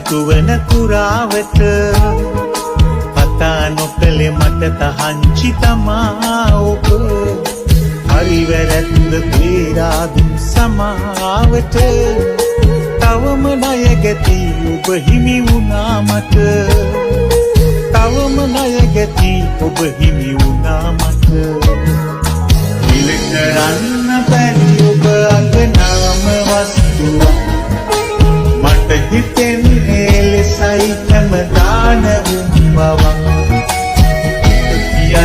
මතුවන කුරාවට කතා නොකළේ මට තහංචි තමා ඔබ හරි වැරැද්ද බේරා දුන් සමාවට තවම ණය ගැති ඔබ හිමි වුණා මට තවම ණය ගැති ඔබ හිමි වුණා මට විල කරන්න බැරි ඔබ අගනාම වස්තුවක් මට හිතෙන්නේ ලෙසයි හැමදාන